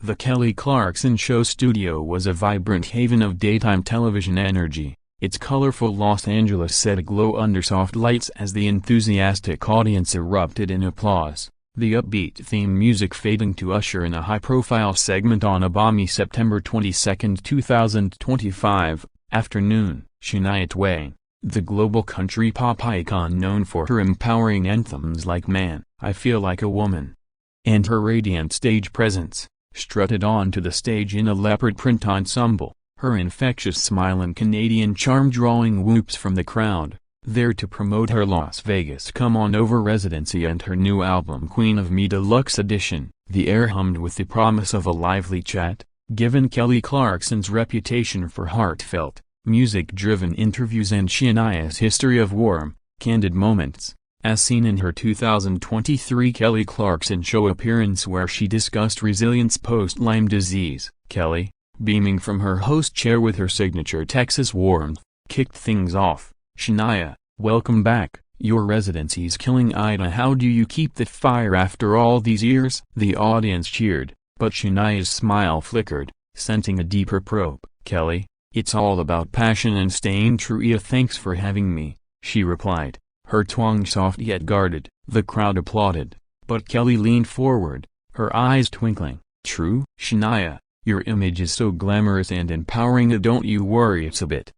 The Kelly Clarkson Show studio was a vibrant haven of daytime television energy, its colorful Los Angeles set aglow under soft lights as the enthusiastic audience erupted in applause, the upbeat theme music fading to usher in a high-profile segment on a balmy September 22, 2025, afternoon. Shania Twain, the global country pop icon known for her empowering anthems like Man, I Feel Like a Woman, and her radiant stage presence, strutted onto the stage in a leopard print ensemble, her infectious smile and Canadian charm drawing whoops from the crowd, there to promote her Las Vegas Come On Over residency and her new album Queen of Me Deluxe Edition. The air hummed with the promise of a lively chat, given Kelly Clarkson's reputation for heartfelt, music-driven interviews and Shania's history of warm, candid moments, as seen in her 2023 Kelly Clarkson Show appearance where she discussed resilience post-Lyme disease. Kelly, beaming from her host chair with her signature Texas warmth, kicked things off. Shania, welcome back, your residency's killing it. How do you keep that fire after all these years? The audience cheered, but Shania's smile flickered, sensing a deeper probe. Kelly, it's all about passion and staying true. Thanks for having me, she replied, her twang soft yet guarded. The crowd applauded, but Kelly leaned forward, her eyes twinkling. True? Shania, your image is so glamorous and empowering. Don't you worry it's a bit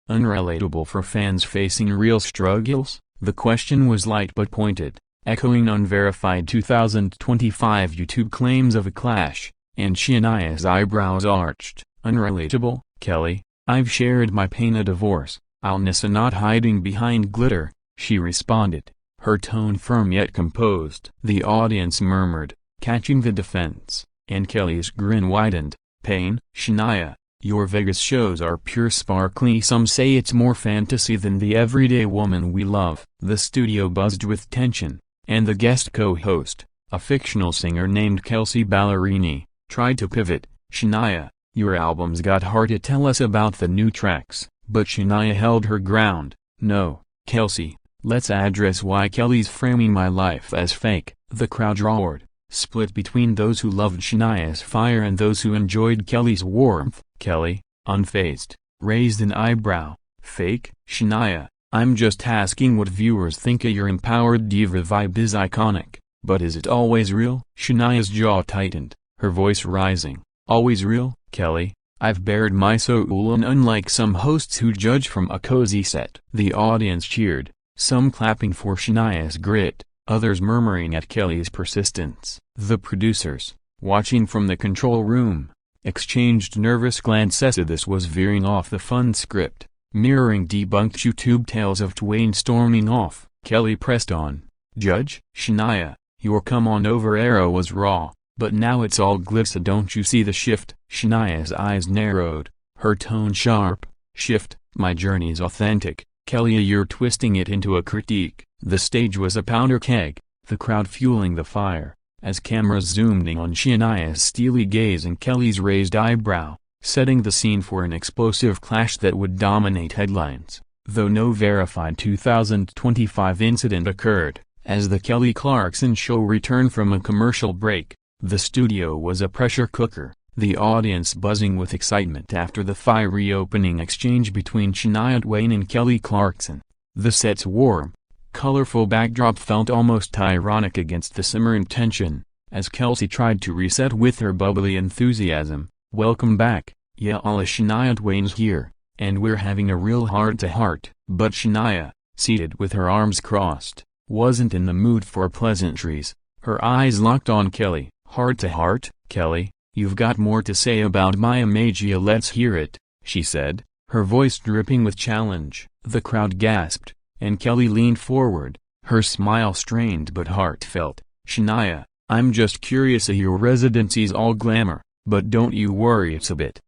unrelatable for fans facing real struggles? The question was light but pointed, echoing unverified 2025 YouTube claims of a clash, and Shania's eyebrows arched. Unrelatable, Kelly? I've shared my pain, a divorce, illness, and not hiding behind glitter, she responded, her tone firm yet composed. The audience murmured, catching the defense, and Kelly's grin widened. Pain? Shania, your Vegas shows are pure sparkly. Some say it's more fantasy than the everyday woman we love. The studio buzzed with tension, and the guest co-host, a fictional singer named Kelsey Ballerini, tried to pivot. Shania, your album's got heart. Tell us about the new tracks. But Shania held her ground. No, Kelsey, let's address why Kelly's framing my life as fake. The crowd roared, split between those who loved Shania's fire and those who enjoyed Kelly's warmth. Kelly, unfazed, raised an eyebrow. Fake? Shania, I'm just asking what viewers think. Your empowered diva vibe is iconic, but is it always real? Shania's jaw tightened, her voice rising. Always real, Kelly? I've bared my soul, and unlike some hosts who judge from a cozy set. The audience cheered, some clapping for Shania's grit, others murmuring at Kelly's persistence. The producers, watching from the control room, exchanged nervous glances. This was veering off the fun script, mirroring debunked YouTube tales of Twain storming off. Kelly pressed on. Judge? Shania, your Come On Over era was raw, but now it's all glitz. Don't you see the shift? Shania's eyes narrowed, her tone sharp. Shift? My journey's authentic. Kelly, you're twisting it into a critique. The stage was a powder keg, the crowd fueling the fire, as cameras zoomed in on Shania's steely gaze and Kelly's raised eyebrow, setting the scene for an explosive clash that would dominate headlines. Though no verified 2025 incident occurred, as the Kelly Clarkson Show returned from a commercial break, the studio was a pressure cooker, the audience buzzing with excitement after the fiery opening exchange between Shania Twain and Kelly Clarkson. The set's warm, colorful backdrop felt almost ironic against the simmering tension, as Kelsey tried to reset with her bubbly enthusiasm. Welcome back, y'all. Shania Twain's here, and we're having a real heart-to-heart. But Shania, seated with her arms crossed, wasn't in the mood for pleasantries. Her eyes locked on Kelly. Heart-to-heart? Kelly, you've got more to say about my image. Let's hear it, she said, her voice dripping with challenge. The crowd gasped, and Kelly leaned forward, her smile strained but heartfelt. Shania, I'm just curious. Your residency's all glamour, but don't you worry it's a bit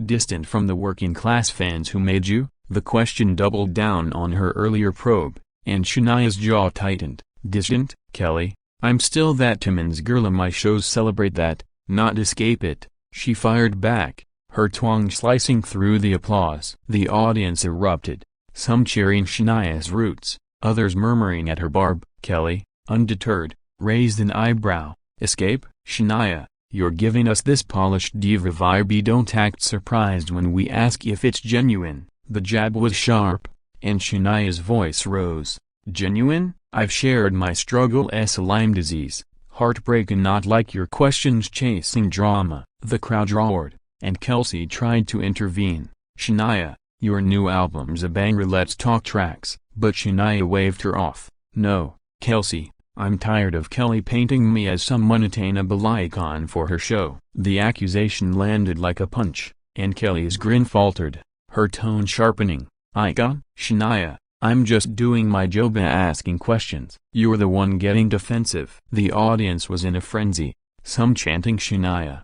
distant from the working class fans who made you? The question doubled down on her earlier probe, and Shania's jaw tightened. Distant, Kelly? I'm still that Timmons girl, and my shows celebrate that, not escape it, she fired back, her twang slicing through the applause. The audience erupted, some cheering Shania's roots, others murmuring at her barb. Kelly, undeterred, raised an eyebrow. Escape? Shania, You're giving us this polished diva vibe. Don't act surprised when we ask if it's genuine." The jab was sharp, and Shania's voice rose. "Genuine? I've shared my struggles, Lyme disease, heartbreak, and not like your questions chasing drama." The crowd roared, and Kelsey tried to intervene. "Shania, your new album's a banger, let's talk tracks." But Shania waved her off. "No, Kelsey, I'm tired of Kelly painting me as some unattainable icon for her show." The accusation landed like a punch, and Kelly's grin faltered, her tone sharpening. "Icon? Shania, I'm just doing my job asking questions. You're the one getting defensive." The audience was in a frenzy, some chanting Shania,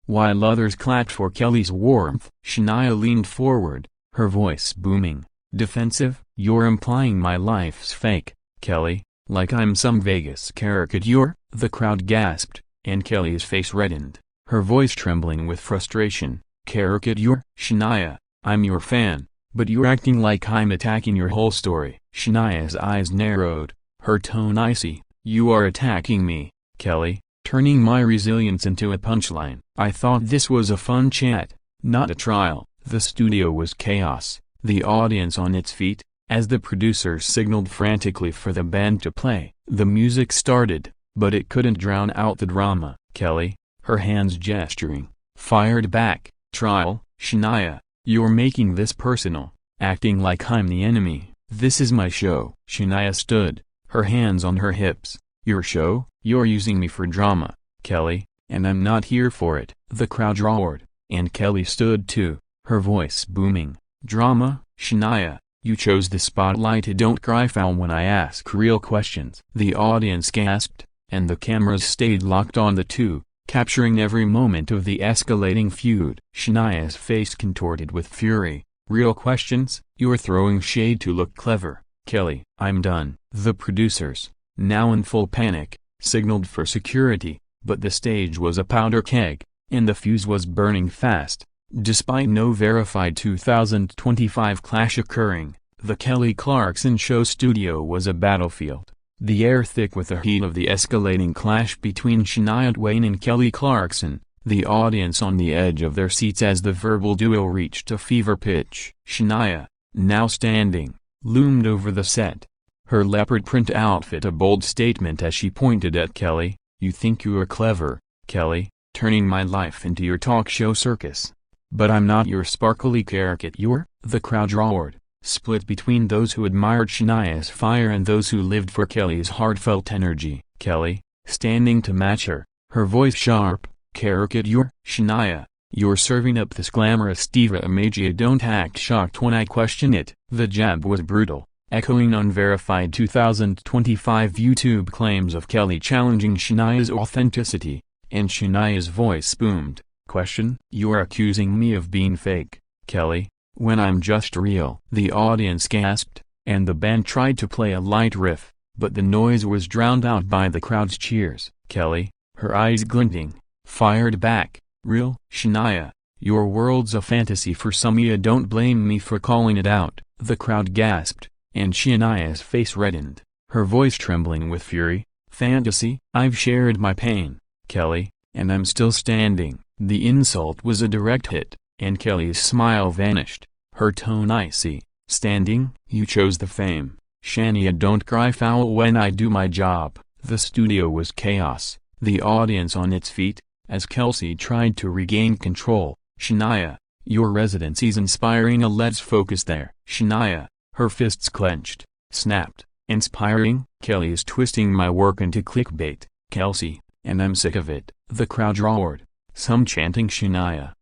while others clapped for Kelly's warmth. Shania leaned forward, her voice booming. "Defensive? You're implying my life's fake, Kelly, like I'm some Vegas caricature?" The crowd gasped, and Kelly's face reddened, her voice trembling with frustration. "Caricature? Shania, I'm your fan, but you're acting like I'm attacking your whole story." Shania's eyes narrowed, her tone icy. "You are attacking me, Kelly, turning my resilience into a punchline." "I thought this was a fun chat, not a trial." The studio was chaos, the audience on its feet, as the producers signaled frantically for the band to play. The music started, but it couldn't drown out the drama. Kelly, her hands gesturing, fired back. "Trial? Shania, you're making this personal, acting like I'm the enemy. This is my show." Shania stood, her hands on her hips. "Your show? You're using me for drama, Kelly, and I'm not here for it." The crowd roared, and Kelly stood too, her voice booming. "Drama? Shania, you chose the spotlight. Don't cry foul when I ask real questions." The audience gasped, and the cameras stayed locked on the two, capturing every moment of the escalating feud. Shania's face contorted with fury. "Real questions? You're throwing shade to look clever, Kelly." "I'm done." The producers, now in full panic, signaled for security, but the stage was a powder keg, and the fuse was burning fast. Despite no verified 2025 clash occurring, the Kelly Clarkson Show studio was a battlefield, the air thick with the heat of the escalating clash between Shania Twain and Kelly Clarkson, the audience on the edge of their seats as the verbal duel reached a fever pitch. Shania, now standing, loomed over the set, her leopard print outfit a bold statement as she pointed at Kelly. "You think you are clever, Kelly, turning my life into your talk show circus. But I'm not your sparkly caricature." The crowd roared, split between those who admired Shania's fire and those who lived for Kelly's heartfelt energy. Kelly, standing to match her, her voice sharp. "Caricature? Shania, you're serving up this glamorous diva image. Don't act shocked when I question it." The jab was brutal, echoing unverified 2025 YouTube claims of Kelly challenging Shania's authenticity, and Shania's voice boomed. "Question? You're accusing me of being fake, Kelly, when I'm just real." The audience gasped, and the band tried to play a light riff, but the noise was drowned out by the crowd's cheers. Kelly, her eyes glinting, fired back. "Real? Shania, your world's a fantasy for some. You don't blame me for calling it out." The crowd gasped, and Shania's face reddened, her voice trembling with fury. "Fantasy? I've shared my pain, Kelly, and I'm still standing." The insult was a direct hit, and Kelly's smile vanished, her tone icy. "Standing? You chose the fame. Shania, don't cry foul when I do my job." The studio was chaos, the audience on its feet, as Kelsey tried to regain control. "Shania, your residency's inspiring. Let's focus there." Shania, her fists clenched, snapped. "Inspiring? Kelly's twisting my work into clickbait, Kelsey, and I'm sick of it." The crowd roared, some chanting Shania,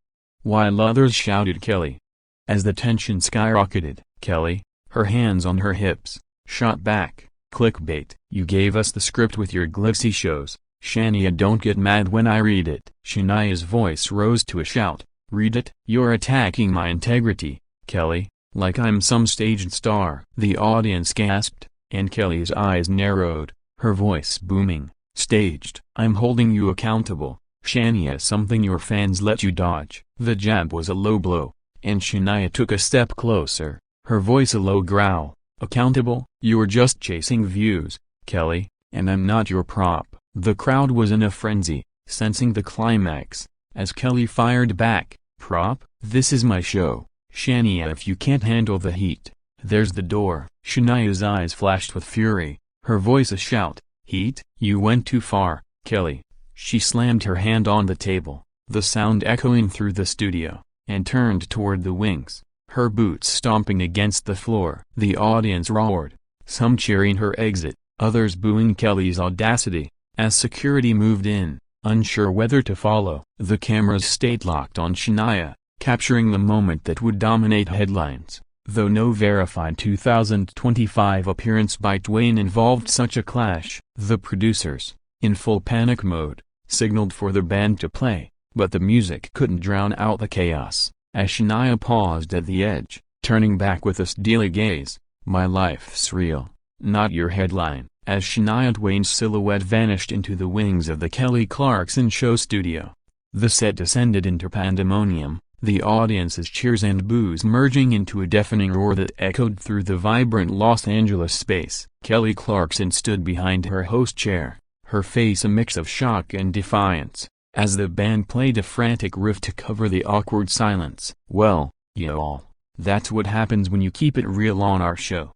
while others shouted Kelly. As the tension skyrocketed, Kelly, her hands on her hips, shot back. "Clickbait? You gave us the script with your glitzy shows. Shania, don't get mad when I read it." Shania's voice rose to a shout. "Read it? You're attacking my integrity, Kelly, like I'm some staged star." The audience gasped, and Kelly's eyes narrowed, her voice booming. "Staged? I'm holding you accountable, Shania, something your fans let you dodge." The jab was a low blow, and Shania took a step closer, her voice a low growl. "Accountable? You're just chasing views, Kelly, and I'm not your prop." The crowd was in a frenzy, sensing the climax, as Kelly fired back, "Prop, this is my show, Shania. If you can't handle the heat, there's the door." Shania's eyes flashed with fury, her voice a shout. "Heat? You went too far, Kelly." She slammed her hand on the table, the sound echoing through the studio, and turned toward the wings, her boots stomping against the floor. The audience roared, some cheering her exit, others booing Kelly's audacity, as security moved in, unsure whether to follow. The cameras stayed locked on Shania, capturing the moment that would dominate headlines. Though no verified 2025 appearance by Twain involved such a clash, the producers, in full panic mode, signaled for the band to play, but the music couldn't drown out the chaos. As Shania paused at the edge, turning back with a steely gaze, "My life's real, not your headline." As Shania Twain's silhouette vanished into the wings of the Kelly Clarkson Show studio, the set descended into pandemonium, the audience's cheers and boos merging into a deafening roar that echoed through the vibrant Los Angeles space. Kelly Clarkson stood behind her host chair, her face a mix of shock and defiance, as the band played a frantic riff to cover the awkward silence. "Well, y'all, that's what happens when you keep it real on our show,"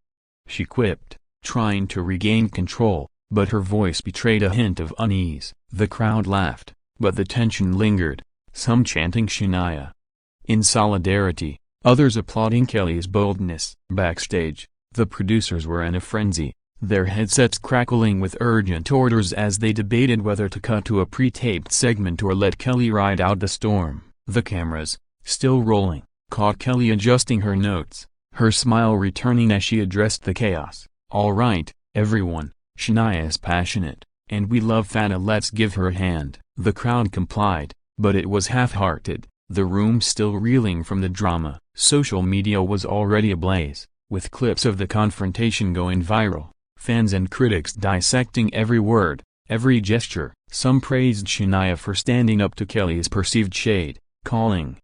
she quipped, trying to regain control, but her voice betrayed a hint of unease. The crowd laughed, but the tension lingered, some chanting Shania in solidarity, others applauding Kelly's boldness. Backstage, the producers were in a frenzy, their headsets crackling with urgent orders as they debated whether to cut to a pre-taped segment or let Kelly ride out the storm. The cameras, still rolling, caught Kelly adjusting her notes, her smile returning as she addressed the chaos. "All right, everyone, Shania's passionate, and we love Fana. Let's give her a hand." The crowd complied, but it was half-hearted, the room still reeling from the drama. Social media was already ablaze, with clips of the confrontation going viral, fans and critics dissecting every word, every gesture. Some praised Shania for standing up to Kelly's perceived shade, calling